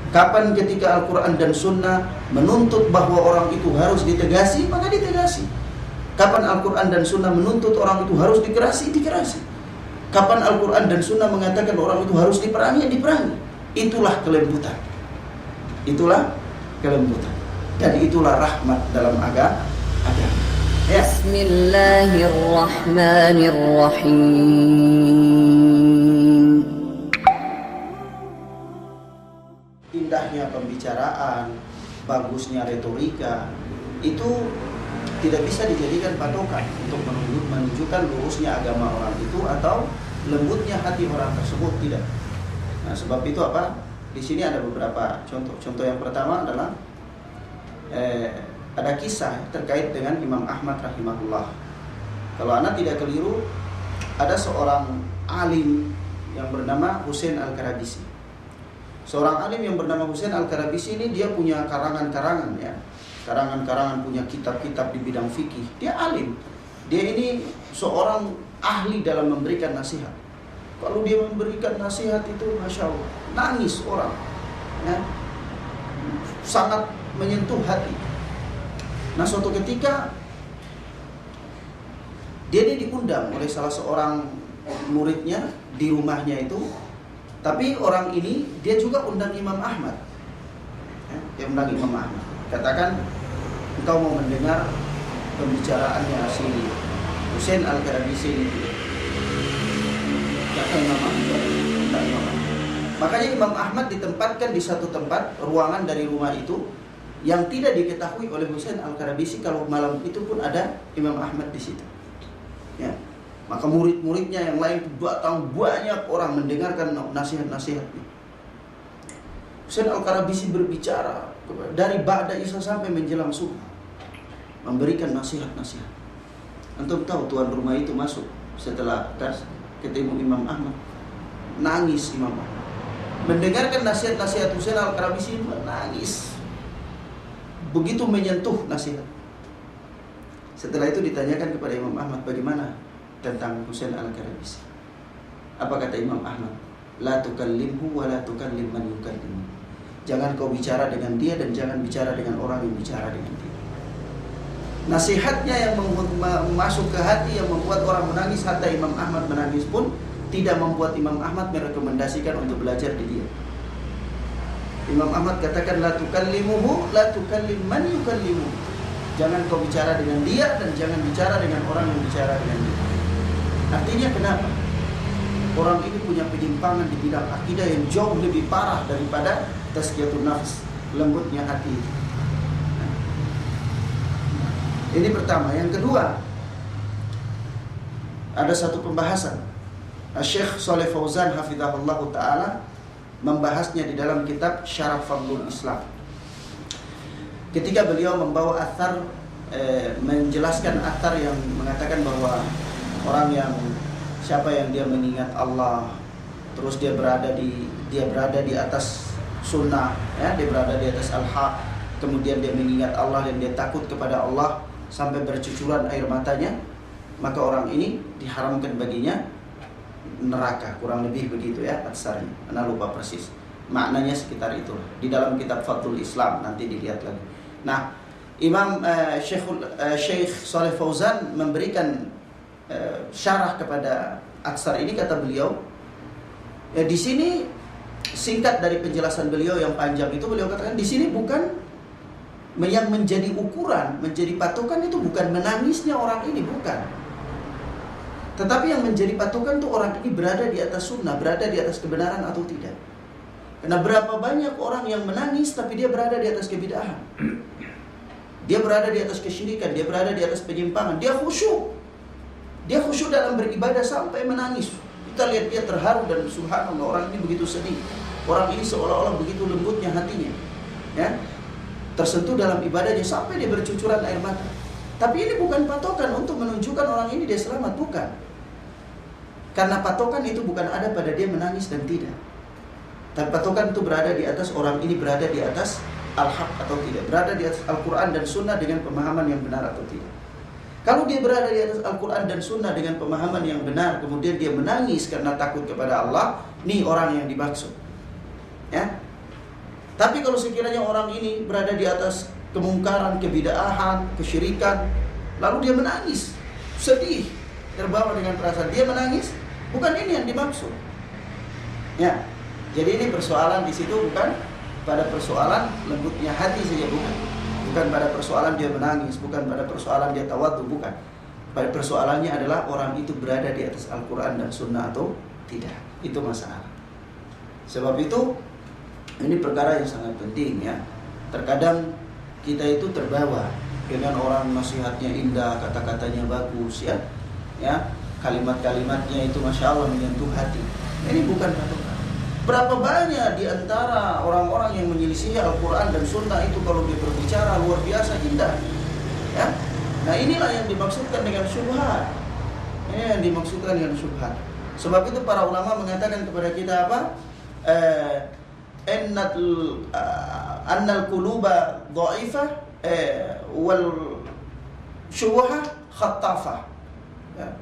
Kapan ketika Al-Quran dan Sunnah menuntut bahwa orang itu harus ditegasi, maka ditegasi. Kapan Al-Quran dan Sunnah menuntut orang itu harus dikerasi, dikerasi. Kapan Al-Quran dan Sunnah mengatakan orang itu harus diperangi, diperangi. Itulah kelembutan. Itulah kelembutan. Dan itulah rahmat dalam agama. Ya. Bismillahirrahmanirrahim. Indahnya pembicaraan, bagusnya retorika, itu tidak bisa dijadikan patokan untuk menunjukkan lurusnya agama orang itu atau lembutnya hati orang tersebut, tidak. Nah, sebab itu apa? Di sini ada beberapa contoh. Contoh yang pertama adalah ada kisah terkait dengan Imam Ahmad rahimahullah. Kalau anak tidak keliru, ada seorang alim yang bernama Husain Al-Karabisi. Seorang alim yang bernama Husain Al-Karabisi ini dia punya karangan-karangan, ya. Karangan-karangan, punya kitab-kitab di bidang fikih. Dia alim. Dia ini seorang ahli dalam memberikan nasihat. Kalau dia memberikan nasihat itu, Masya Allah, nangis orang, ya. Sangat menyentuh hati. Nah, suatu ketika dia ini diundang oleh salah seorang muridnya di rumahnya itu. Tapi orang ini dia juga undang Imam Ahmad, ya, dia undang Imam Ahmad. Katakan, engkau mau mendengar pembicaraannya si Husain Al-Karabisi ini. Kata Imam Ahmad. Makanya Imam Ahmad ditempatkan di satu tempat, ruangan dari rumah itu, yang tidak diketahui oleh Husain Al-Karabisi kalau malam itu pun ada Imam Ahmad di situ. Ya. Maka murid-muridnya yang lain datang, banyak orang mendengarkan nasihat-nasihatnya. Husain Al-Karabisi berbicara dari ba'da isya sampai menjelang subuh, memberikan nasihat-nasihat. Antum tahu tuan rumah itu masuk setelah ketemu Imam Ahmad, nangis Imam Ahmad. Mendengarkan nasihat-nasihat Husain Al-Karabisi, menangis. Begitu menyentuh nasihat. Setelah itu ditanyakan kepada Imam Ahmad, bagaimana tentang Husain Al-Karabisi? Apa kata Imam Ahmad? La tukallimhu wa la tukallim man yukallimu. Jangan kau bicara dengan dia dan jangan bicara dengan orang yang bicara dengan dia. Nasihatnya yang masuk ke hati, yang membuat orang menangis, hatta Imam Ahmad menangis pun tidak membuat Imam Ahmad merekomendasikan untuk belajar di dia. Imam Ahmad katakan, la tukallimuhu la tukallim man yukallimu. Jangan kau bicara dengan dia dan jangan bicara dengan orang yang bicara dengan dia. Artinya kenapa? Orang ini punya penyimpangan di bidang akidah yang jauh lebih parah daripada tazkiyatun nafs, lembutnya hati. Ini pertama. Yang kedua, ada satu pembahasan. Syekh Shalih Fauzan hafizahullah ta'ala membahasnya di dalam kitab Syarah Fadlul Islam. Ketika beliau membawa athar, menjelaskan athar yang mengatakan bahwa orang yang siapa yang dia mengingat Allah, terus dia berada di atas sunnah, ya, dia berada di atas al-haq, kemudian dia mengingat Allah dan dia takut kepada Allah sampai bercucuran air matanya, maka orang ini diharamkan baginya neraka, kurang lebih begitu ya atsarnya. Ana lupa persis. Maknanya sekitar itu. Di dalam kitab Fathul Islam nanti dilihat lagi. Nah, Imam Syekh Shalih Fauzan memberikan syarah kepada atsar ini, kata beliau, ya, di sini singkat dari penjelasan beliau yang panjang itu, beliau katakan di sini bukan yang menjadi ukuran, menjadi patokan itu bukan menangisnya orang ini, bukan. Tetapi yang menjadi patokan itu orang ini berada di atas sunnah, berada di atas kebenaran atau tidak. Karena berapa banyak orang yang menangis tapi dia berada di atas kebid'ahan. Dia berada di atas kesyirikan, dia berada di atas penyimpangan, dia khusyuk. Dia khusyuk dalam beribadah sampai menangis. Kita lihat dia terharu dan subhanallah, orang ini begitu sedih. Orang ini seolah-olah begitu lembutnya hatinya, ya, tersentuh dalam ibadahnya sampai dia bercucuran air mata. Tapi ini bukan patokan untuk menunjukkan orang ini dia selamat, bukan. Karena patokan itu bukan ada pada dia menangis dan tidak. Tapi patokan itu berada di atas orang ini berada di atas al-haq atau tidak, berada di atas Al-Quran dan Sunnah dengan pemahaman yang benar atau tidak. Kalau dia berada di atas Al-Quran dan Sunnah dengan pemahaman yang benar, kemudian dia menangis karena takut kepada Allah, nih orang yang dimaksud, ya. Tapi kalau sekiranya orang ini berada di atas kemungkaran, kebid'ahan, kesyirikan, lalu dia menangis, sedih, terbawa dengan perasaan, dia menangis, bukan ini yang dimaksud. Ya, jadi ini persoalan di situ bukan pada persoalan lembutnya hati saja, bukan pada persoalan dia menangis, bukan pada persoalan dia tawadhu, bukan. Pada persoalannya adalah orang itu berada di atas Al-Quran dan Sunnah atau tidak. Itu masalah. Sebab itu ini perkara yang sangat penting ya. Terkadang kita itu terbawa dengan orang nasihatnya indah, kata-katanya bagus ya. Ya, kalimat-kalimatnya itu Masya Allah menyentuh hati. Ini bukan patokan. Berapa banyak di antara orang-orang yang menyelisihi Al-Quran dan Sunnah itu kalau dia berbicara luar biasa indah ya. Nah inilah yang dimaksudkan dengan syubhat. Ini yang dimaksudkan dengan syubhat. Sebab itu para ulama mengatakan kepada kita apa? Annal quluba dha'ifah wal syubhah khattafah. Ya.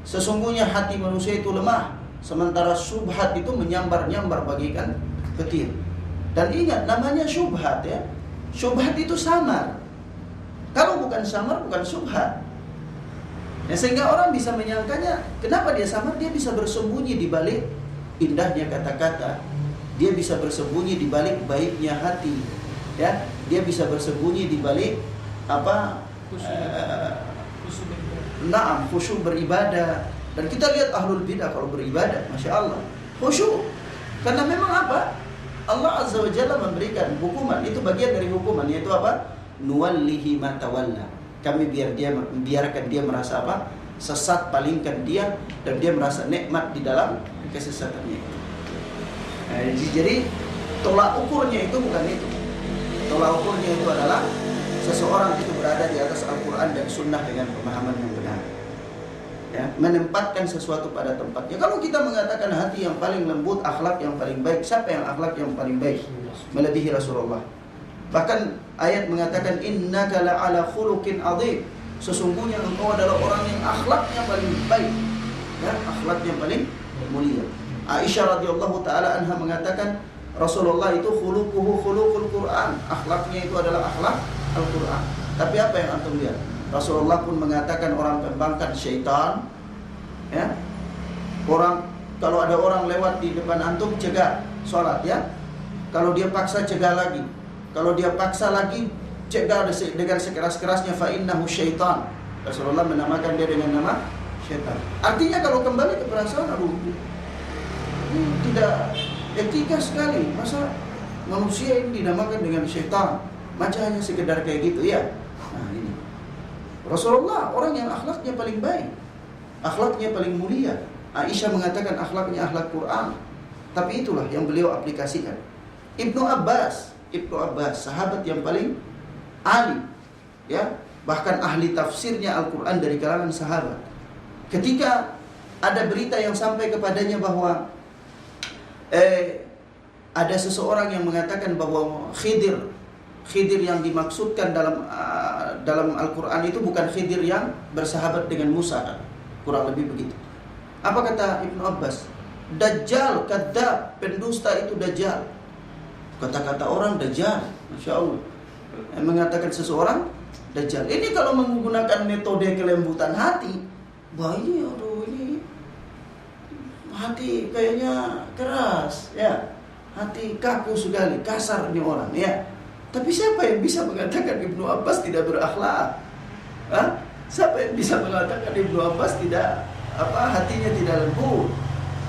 Sesungguhnya hati manusia itu lemah, sementara syubhat itu menyambar-nyambar bagaikan petir. Dan ingat namanya syubhat ya. Syubhat itu samar. Kalau bukan samar bukan syubhat. Ya, sehingga orang bisa menyangkanya, kenapa dia samar? Dia bisa bersembunyi di balik indahnya kata-kata. Dia bisa bersembunyi di balik baiknya hati. Ya, dia bisa bersembunyi di balik apa? Khusyuk beribadah. Dan kita lihat ahlul bidah kalau beribadah, Masya Allah, khusyuk. Karena memang apa? Allah Azza wa Jalla memberikan hukuman. Itu bagian dari hukuman, yaitu apa? Nuwallihi ma tawalla. Kami biarkan dia merasa apa? Sesat, palingkan dia, dan dia merasa nikmat di dalam kesesatannya. Nah, jadi tolak ukurnya itu bukan itu. Tolak ukurnya itu adalah seseorang itu berada di atas Al-Quran dan Sunnah dengan pemahaman yang benar. Ya, menempatkan sesuatu pada tempatnya. Kalau kita mengatakan hati yang paling lembut, akhlak yang paling baik, siapa yang akhlak yang paling baik? Melebihi Rasulullah. Bahkan ayat mengatakan innaka la'ala khuluqin adzim. Sesungguhnya engkau adalah orang yang akhlaknya paling baik. Ya, akhlaknya paling mulia. Aisyah radhiyallahu taala anha mengatakan Rasulullah itu khuluquhu khuluqul Quran. Akhlaknya itu adalah akhlak Al-Quran. Tapi apa yang antum lihat? Rasulullah pun mengatakan orang pembangkang syaitan. Ya. Orang kalau ada orang lewat di depan antum cegah salat ya. Kalau dia paksa cegah lagi. Kalau dia paksa lagi, cegah dengan sekeras-kerasnya, fa innahu syaitan. Rasulullah menamakan dia dengan nama syaitan. Artinya kalau kembali ke perasaan, aduh, tidak etika sekali. Masa manusia ini dinamakan dengan syaitan? Macam hanya sekedar kayak gitu ya. Nah ini Rasulullah orang yang akhlaknya paling baik, akhlaknya paling mulia. Aisyah mengatakan akhlaknya akhlak Quran. Tapi itulah yang beliau aplikasikan. Ibnu Abbas, sahabat yang paling alim, ya, bahkan ahli tafsirnya Al-Quran dari kalangan sahabat. Ketika ada berita yang sampai kepadanya bahwa ada seseorang yang mengatakan bahwa Khidir yang dimaksudkan dalam Al-Quran itu bukan Khidir yang bersahabat dengan Musa, kan? Kurang lebih begitu. Apa kata Ibnu Abbas? Dajjal, kadzab, pendusta itu Dajjal. Kata-kata orang Dajjal, Masya Allah. Mengatakan seseorang Dajjal. Ini kalau menggunakan metode kelembutan hati, bayi, aduh ini hati kayaknya keras, ya, hati kaku sekali, kasar ini orang, ya. Tapi siapa yang bisa mengatakan Ibnu Abbas tidak berakhlak? Hah? Siapa yang bisa mengatakan Ibnu Abbas tidak hatinya tidak lembut?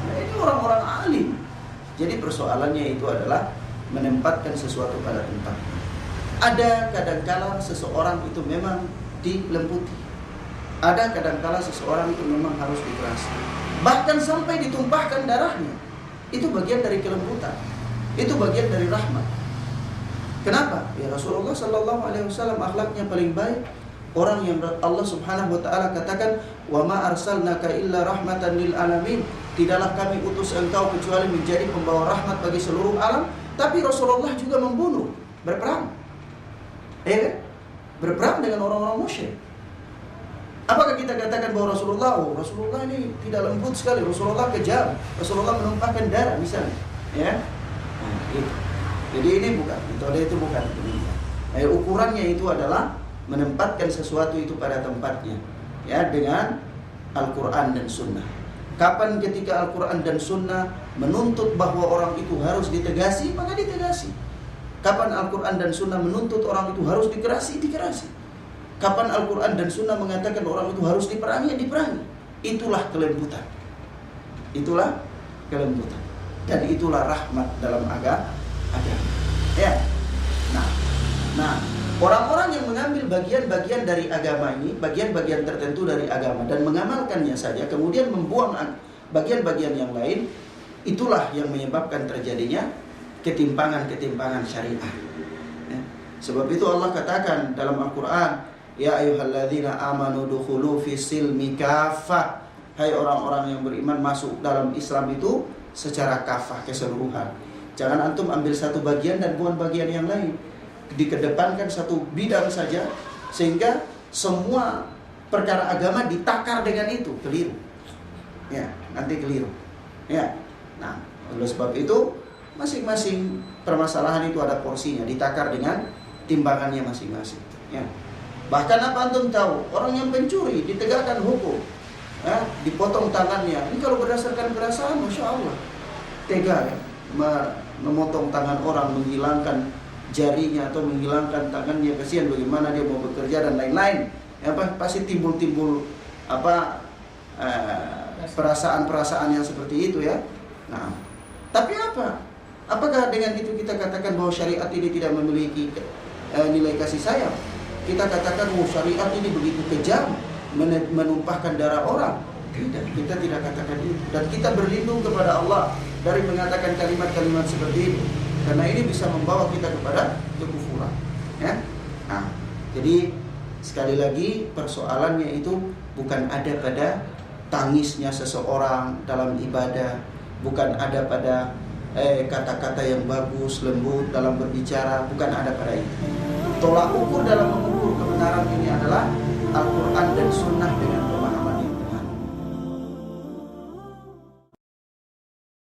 Nah, ini orang-orang alim. Jadi persoalannya itu adalah menempatkan sesuatu pada tempatnya. Ada kadangkala seseorang itu memang dilembuti. Ada kadangkala seseorang itu memang harus dikerasi. Bahkan sampai ditumpahkan darahnya. Itu bagian dari kelembutan. Itu bagian dari rahmat. Kenapa? Ya Rasulullah sallallahu alaihi wasallam akhlaknya paling baik. Orang yang Allah Subhanahu wa taala katakan, "Wa ma arsalnaka illa rahmatan lil alamin." Tidaklah kami utus engkau kecuali menjadi pembawa rahmat bagi seluruh alam. Tapi Rasulullah juga membunuh, berperang. Berperang dengan orang-orang musyrik. Apakah kita katakan bahwa Rasulullah ini tidak lembut sekali, Rasulullah kejam, Rasulullah menumpahkan darah misalnya, ya? Nah, itu. Jadi ini bukan, metode itu bukan demikian. Ukurannya itu adalah menempatkan sesuatu itu pada tempatnya, ya, dengan Al-Quran dan Sunnah. Kapan ketika Al-Quran dan Sunnah menuntut bahwa orang itu harus ditegasi, maka ditegasi. Kapan Al-Quran dan Sunnah menuntut orang itu harus dikerasi, dikerasi. Kapan Al-Quran dan Sunnah mengatakan orang itu harus diperangi, diperangi. Itulah kelembutan. Itulah kelembutan. Dan itulah rahmat dalam agama. Ya. Nah, orang-orang yang mengambil bagian-bagian dari agama ini, bagian-bagian tertentu dari agama dan mengamalkannya saja, kemudian membuang bagian-bagian yang lain, itulah yang menyebabkan terjadinya ketimpangan-ketimpangan syariah. Ya. Sebab itu Allah katakan dalam Al-Quran, ya ayyuhalladzina amanu dukhulu fis-silmi kaffah. Hai orang-orang yang beriman, masuk dalam Islam itu secara kafah, keseluruhan. Jangan antum ambil satu bagian dan buang bagian yang lain. Dikedepankan satu bidang saja sehingga semua perkara agama ditakar dengan itu, keliru. Ya, nanti keliru. Ya. Nah, oleh sebab itu masing-masing permasalahan itu ada porsinya, ditakar dengan timbangannya masing-masing. Ya. Bahkan apa antum tahu? Orang yang pencuri ditegakkan hukum, ya, dipotong tangannya. Ini kalau berdasarkan perasaan, masya Allah, tega ya, memotong tangan orang, menghilangkan jarinya atau menghilangkan tangannya, kasihan bagaimana dia mau bekerja dan lain-lain. Ya, pasti timbul perasaan-perasaan yang seperti itu ya. Nah, tapi apa? Apakah dengan itu kita katakan bahwa syariat ini tidak memiliki nilai kasih sayang? Kita katakan bahwa syariat ini begitu kejam, menumpahkan darah orang? Tidak, kita tidak katakan itu. Dan kita berlindung kepada Allah dari mengatakan kalimat-kalimat seperti ini, karena ini bisa membawa kita kepada kekufuran. Ya? Nah, jadi sekali lagi persoalannya itu bukan ada pada tangisnya seseorang dalam ibadah, bukan ada pada kata-kata yang bagus, lembut dalam berbicara, bukan ada pada itu. Tolak ukur dalam mengukur kebenaran ini adalah Al-Quran dan Sunnah dengan